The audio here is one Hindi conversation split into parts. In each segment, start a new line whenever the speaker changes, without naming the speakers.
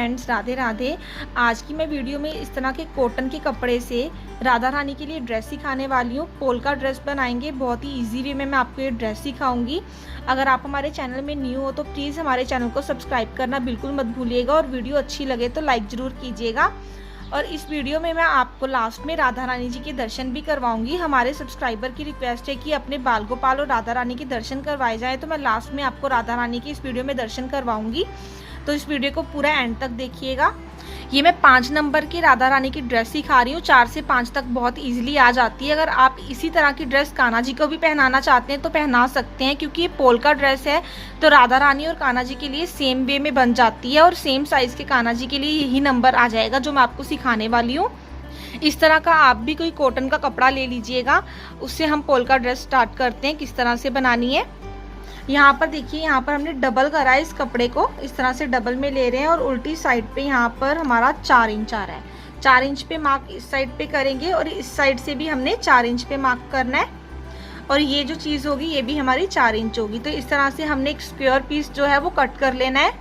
फ्रेंड्स, राधे राधे। आज की मैं वीडियो में इस तरह के कॉटन के कपड़े से राधा रानी के लिए ड्रेस सिखाने वाली हूँ। पोल्का ड्रेस बनाएंगे, बहुत ही इजी वे में मैं आपको ये ड्रेस सिखाऊंगी। अगर आप हमारे चैनल में न्यू हो तो प्लीज़ हमारे चैनल को सब्सक्राइब करना बिल्कुल मत भूलिएगा और वीडियो अच्छी लगे तो लाइक ज़रूर कीजिएगा। और इस वीडियो में मैं आपको लास्ट में राधा रानी जी के दर्शन भी करवाऊंगी। हमारे सब्सक्राइबर की रिक्वेस्ट है कि अपने बाल गोपाल और राधा रानी के दर्शन करवाए जाए, तो मैं लास्ट में आपको राधा रानी के इस वीडियो में दर्शन करवाऊंगी। तो इस वीडियो को पूरा एंड तक देखिएगा। ये मैं 5 नंबर की राधा रानी की ड्रेस सिखा रही हूँ। 4 से 5 तक बहुत इजीली आ जाती है। अगर आप इसी तरह की ड्रेस कान्हा जी को भी पहनाना चाहते हैं तो पहना सकते हैं, क्योंकि ये पोल्का ड्रेस है तो राधा रानी और कान्हा जी के लिए सेम वे में बन जाती है और सेम साइज़ के कान्हा जी के लिए यही नंबर आ जाएगा जो मैं आपको सिखाने वाली हूँ। इस तरह का आप भी कोई कॉटन का कपड़ा ले लीजिएगा, उससे हम पोल्का ड्रेस स्टार्ट करते हैं किस तरह से बनानी है। यहाँ पर देखिए, यहाँ पर हमने डबल करा है। इस कपड़े को इस तरह से डबल में ले रहे हैं और उल्टी साइड पे यहाँ पर हमारा 4 इंच आ रहा है। 4 इंच पे मार्क इस साइड पे करेंगे और इस साइड से भी हमने 4 इंच पे मार्क करना है। और ये जो चीज़ होगी ये भी हमारी 4 इंच होगी। तो इस तरह से हमने एक स्क्वायर पीस जो है वो कट कर लेना है।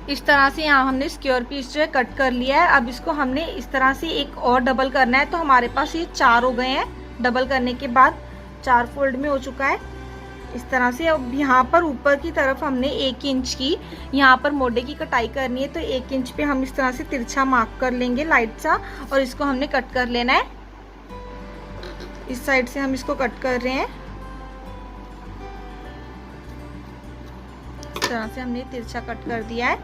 इस तरह से यहाँ हमने स्क्वायर पीस जो है कट कर लिया है। अब इसको हमने इस तरह से एक और डबल करना है। तो हमारे पास ये 4 हो गए हैं। डबल करने के बाद 4 फोल्ड में हो चुका है इस तरह से। अब यहाँ पर ऊपर की तरफ हमने 1 इंच की यहाँ पर मोढे की कटाई करनी है। तो 1 इंच पे हम इस तरह से तिरछा मार्क कर लेंगे लाइट सा, और इसको हमने कट कर लेना है। इस साइड से हम इसको कट कर रहे हैं। इस तरह से हमने तिरछा कट कर दिया है।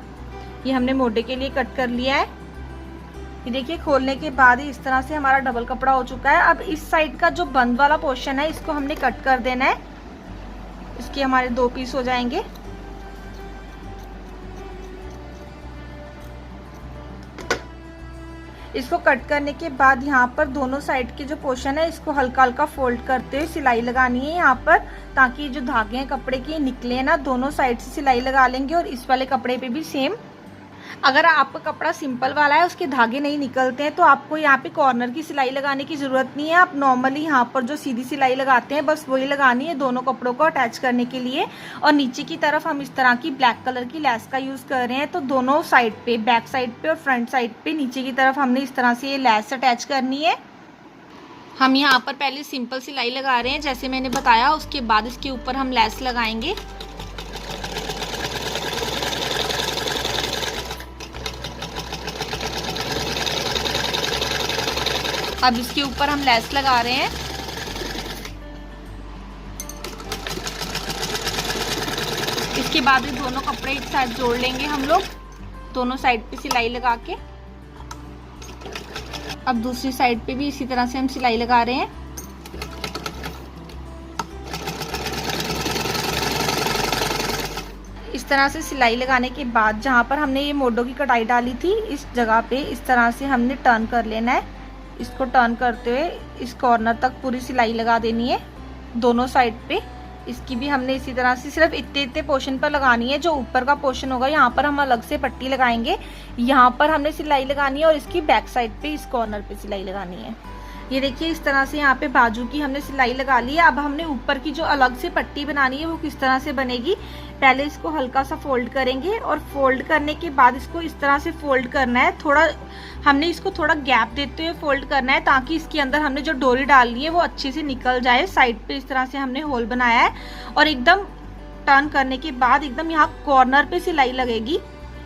ये हमने मोढे के लिए कट कर लिया है। ये देखिए, खोलने के बाद ही इस तरह से हमारा डबल कपड़ा हो चुका है। अब इस साइड का जो बंद वाला पोर्शन है इसको हमने कट कर देना है। इसके हमारे 2 पीस हो जाएंगे। इसको कट करने के बाद यहाँ पर दोनों साइड के जो पोर्शन है इसको हल्का हल्का फोल्ड करते हुए सिलाई लगानी है यहाँ पर, ताकि जो धागे हैं कपड़े के निकले ना। दोनों साइड से सिलाई लगा लेंगे और इस वाले कपड़े पे भी सेम। अगर आपका कपड़ा सिंपल वाला है, उसके धागे नहीं निकलते हैं, तो आपको यहाँ पे कॉर्नर की सिलाई लगाने की ज़रूरत नहीं है। आप नॉर्मली यहाँ पर जो सीधी सिलाई लगाते हैं बस वही लगानी है दोनों कपड़ों को अटैच करने के लिए। और नीचे की तरफ हम इस तरह की ब्लैक कलर की लेस का यूज़ कर रहे हैं। तो दोनों साइड पे, बैक साइड पे और फ्रंट साइड पे नीचे की तरफ हमने इस तरह से ये लेस अटैच करनी है। हम यहाँ पर पहले सिंपल सिलाई लगा रहे हैं जैसे मैंने बताया, उसके बाद इसके ऊपर हम लेस लगाएंगे। अब इसके ऊपर हम लेस लगा रहे हैं। इसके बाद ये दोनों कपड़े एक साथ जोड़ लेंगे हम लोग, दोनों साइड पे सिलाई लगा के। अब दूसरी साइड पे भी इसी तरह से हम सिलाई लगा रहे हैं। इस तरह से सिलाई लगाने के बाद जहाँ पर हमने ये मोढों की कटाई डाली थी इस जगह पे इस तरह से हमने टर्न कर लेना है। इसको टर्न करते हुए इस कॉर्नर तक पूरी सिलाई लगा देनी है दोनों साइड पे। इसकी भी हमने इसी तरह से सिर्फ इतने पोर्शन पर लगानी है। जो ऊपर का पोर्शन होगा यहाँ पर हम अलग से पट्टी लगाएंगे। यहाँ पर हमने सिलाई लगानी है और इसकी बैक साइड पे इस कॉर्नर पे सिलाई लगानी है। ये देखिए, इस तरह से यहाँ पे बाजू की हमने सिलाई लगा ली है। अब हमने ऊपर की जो अलग से पट्टी बनानी है वो किस तरह से बनेगी। पहले इसको हल्का सा फोल्ड करेंगे और फोल्ड करने के बाद इसको इस तरह से फोल्ड करना है। थोड़ा हमने इसको थोड़ा गैप देते हुए फोल्ड करना है, ताकि इसके अंदर हमने जो डोरी डालनी है वो अच्छे से निकल जाए। साइड पे इस तरह से हमने होल बनाया है और एकदम टर्न करने के बाद एकदम यहाँ कॉर्नर पे सिलाई लगेगी।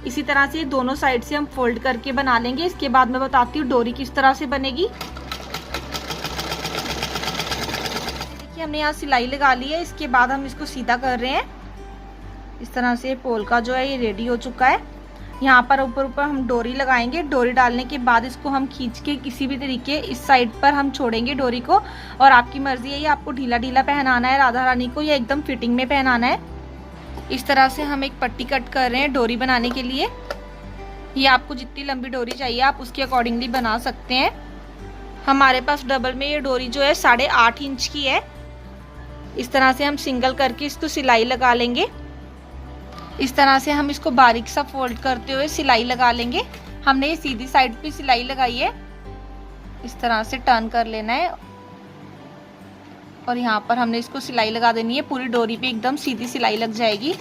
इसी तरह से दोनों साइड से हम फोल्ड करके बना लेंगे। इसके बाद मैं बताती हूँ डोरी किस तरह से बनेगी। देखिए, हमने यहाँ सिलाई लगा ली है। इसके बाद हम इसको सीधा कर रहे हैं। इस तरह से पोल्का जो है ये रेडी हो चुका है। यहाँ पर ऊपर हम डोरी लगाएंगे। डोरी डालने के बाद इसको हम खींच के किसी भी तरीके इस साइड पर हम छोड़ेंगे डोरी को। और आपकी मर्जी है, ये आपको ढीला ढीला पहनाना है राधा रानी को या एकदम फिटिंग में पहनाना है। इस तरह से हम एक पट्टी कट कर रहे हैं डोरी बनाने के लिए। ये आपको जितनी लंबी डोरी चाहिए आप उसके अकॉर्डिंगली बना सकते हैं। हमारे पास डबल में ये डोरी जो है 8.5 इंच की है। इस तरह से हम सिंगल करके इसको सिलाई लगा लेंगे। इस तरह से हम इसको बारीक सा फोल्ड करते हुए सिलाई लगा लेंगे। हमने ये सीधी साइड पे सिलाई लगाई है। इस तरह से टर्न कर लेना है और यहाँ पर हमने इसको सिलाई लगा देनी है। पूरी डोरी पे एकदम सीधी सिलाई लग जाएगी।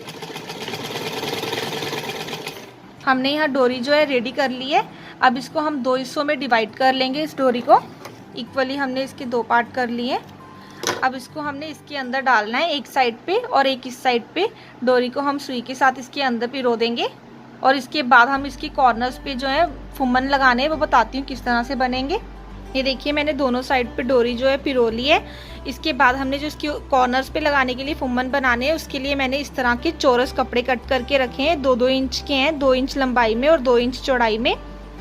हमने यहाँ डोरी जो है रेडी कर ली है। अब इसको हम 2 हिस्सों में डिवाइड कर लेंगे। इस डोरी को इक्वली हमने इसके 2 पार्ट कर लिए। अब इसको हमने इसके अंदर डालना है, एक साइड पे और एक इस साइड पे। डोरी को हम सुई के साथ इसके अंदर पिरो देंगे और इसके बाद हम इसके कॉर्नर्स पे जो है फुम्मन लगाने हैं, वो बताती हूँ किस तरह से बनेंगे। ये देखिए मैंने दोनों साइड पे डोरी जो है पिरो ली है। इसके बाद हमने जो इसके कॉर्नर्स पे लगाने के लिए फुम्मन बनाने हैं, उसके लिए मैंने इस तरह के चौरस कपड़े कट करके रखे हैं। 2-2 इंच के हैं, 2 इंच लंबाई में और 2 इंच चौड़ाई में।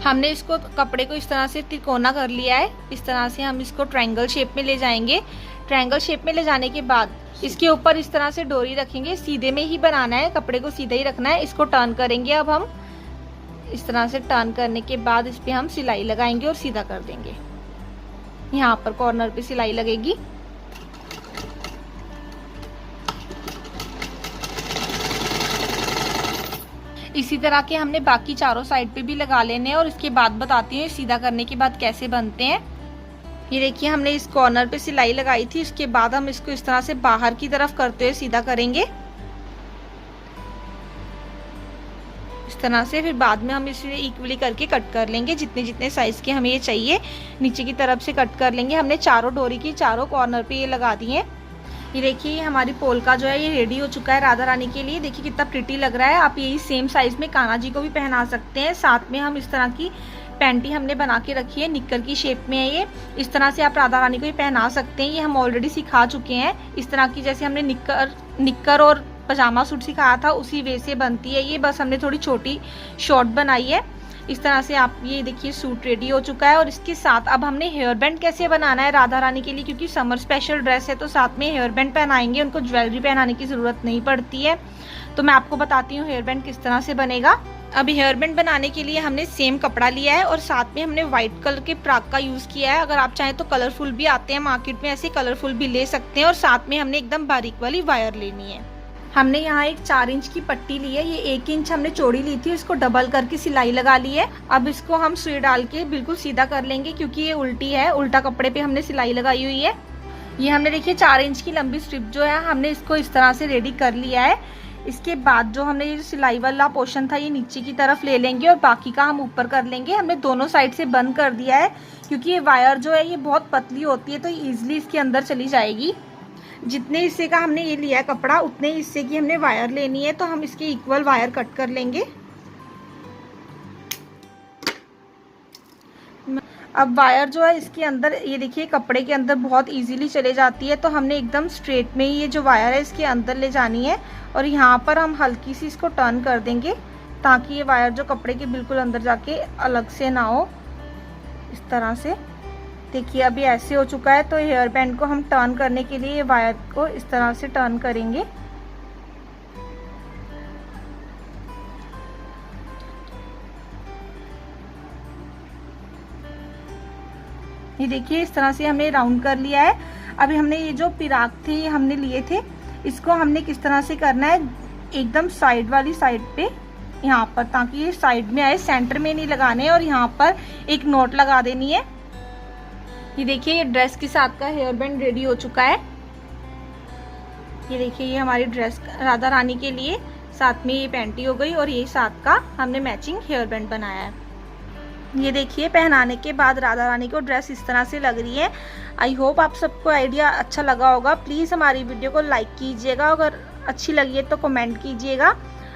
हमने इसको कपड़े को इस तरह से तिकोना कर लिया है। इस तरह से हम इसको ट्रायंगल शेप में ले जाएंगे। ट्रायंगल शेप में ले जाने के बाद इसके ऊपर इस तरह से डोरी रखेंगे। सीधे में ही बनाना है, कपड़े को सीधा ही रखना है। इसको टर्न करेंगे। अब हम इस तरह से टर्न करने के बाद इस पे हम सिलाई लगाएंगे और सीधा कर देंगे। यहाँ पर कॉर्नर पे सिलाई लगेगी। इसी तरह के हमने बाकी चारों साइड पे भी लगा लेने हैं और इसके बाद बताती हूँ सीधा करने के बाद कैसे बनते हैं। ये देखिए हमने इस कॉर्नर पे सिलाई लगाई थी। इसके बाद हम इसको इस तरह से बाहर की तरफ करते हुए सीधा करेंगे इस तरह से। फिर बाद में हम इसे इक्वली करके कट कर लेंगे, जितने जितने साइज के हमें ये चाहिए नीचे की तरफ से कट कर लेंगे। हमने चारों डोरी की चारों कॉर्नर पे ये लगा दिए। ये देखिए हमारी पोलका जो है ये रेडी हो चुका है राधा रानी के लिए। देखिए कितना प्रिटी लग रहा है। आप यही सेम साइज में कान्हा जी को भी पहना सकते हैं। साथ में हम इस तरह की पैंटी हमने बना के रखी है, निक्कर की शेप में है ये। इस तरह से आप राधा रानी को भी पहना सकते हैं। ये हम ऑलरेडी सिखा चुके हैं। इस तरह की जैसे हमने निक्कर और पजामा सूट सिखाया था उसी वे से बनती है ये, बस हमने थोड़ी छोटी शॉर्ट बनाई है। इस तरह से आप ये देखिए सूट रेडी हो चुका है। और इसके साथ अब हमने हेयर बैंड कैसे बनाना है राधा रानी के लिए, क्योंकि समर स्पेशल ड्रेस है तो साथ में हेयर बैंड पहनाएंगे। उनको ज्वेलरी पहनाने की ज़रूरत नहीं पड़ती है। तो मैं आपको बताती हूँ हेयर बैंड किस तरह से बनेगा। अभी हेयर बैंड बनाने के लिए हमने सेम कपड़ा लिया है और साथ में हमने व्हाइट कलर के फ्रॉक का यूज़ किया है। अगर आप चाहें तो कलरफुल भी आते हैं मार्केट में, ऐसे कलरफुल भी ले सकते हैं। और साथ में हमने एकदम बारीक वाली वायर लेनी है। हमने यहाँ एक 4 इंच की पट्टी ली है। ये 1 इंच हमने चौड़ी ली थी, इसको डबल करके सिलाई लगा ली है। अब इसको हम सुई डाल के बिल्कुल सीधा कर लेंगे, क्योंकि ये उल्टी है, उल्टा कपड़े पे हमने सिलाई लगाई हुई है। ये हमने देखिए 4 इंच की लंबी स्ट्रिप जो है हमने इसको इस तरह से रेडी कर लिया है। इसके बाद जो हमने ये सिलाई वाला पोर्शन था ये नीचे की तरफ ले लेंगे और बाकी का हम ऊपर कर लेंगे। हमने दोनों साइड से बंद कर दिया है, क्योंकि ये वायर जो है ये बहुत पतली होती है तो ईजिली इसके अंदर चली जाएगी। जितने हिस्से का हमने ये लिया है कपड़ा, उतने हिस्से की हमने वायर लेनी है। तो हम इसके इक्वल वायर कट कर लेंगे। अब वायर जो है इसके अंदर ये देखिए कपड़े के अंदर बहुत इजीली चले जाती है। तो हमने एकदम स्ट्रेट में ही ये जो वायर है इसके अंदर ले जानी है और यहाँ पर हम हल्की सी इसको टर्न कर देंगे, ताकि ये वायर जो कपड़े के बिल्कुल अंदर जाके अलग से ना हो। इस तरह से देखिए अभी ऐसे हो चुका है। तो हेयर बैंड को हम टर्न करने के लिए वायर को इस तरह से टर्न करेंगे। ये देखिए इस तरह से हमने राउंड कर लिया है। अभी हमने ये जो पिराक थे ये हमने लिए थे, इसको हमने किस तरह से करना है, एकदम साइड वाली साइड पे यहाँ पर, ताकि ये साइड में आए, सेंटर में नहीं लगाने। और यहाँ पर एक नोट लगा देनी है। ये देखिए ये ड्रेस के साथ का हेयर बैंड रेडी हो चुका है। ये देखिए ये हमारी ड्रेस राधा रानी के लिए साथ में ये पैंटी हो गई और ये साथ का हमने मैचिंग हेयर बैंड बनाया है। ये देखिए पहनाने के बाद राधा रानी को ड्रेस इस तरह से लग रही है। आई होप आप सबको आइडिया अच्छा लगा होगा। प्लीज़ हमारी वीडियो को लाइक कीजिएगा, अगर अच्छी लगी है तो कमेंट कीजिएगा।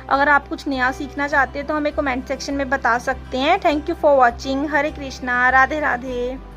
अगर आप कुछ नया सीखना चाहते हैं तो हमें कमेंट सेक्शन में बता सकते हैं। Thank you for watching. Hare Krishna, Radhe Radhe.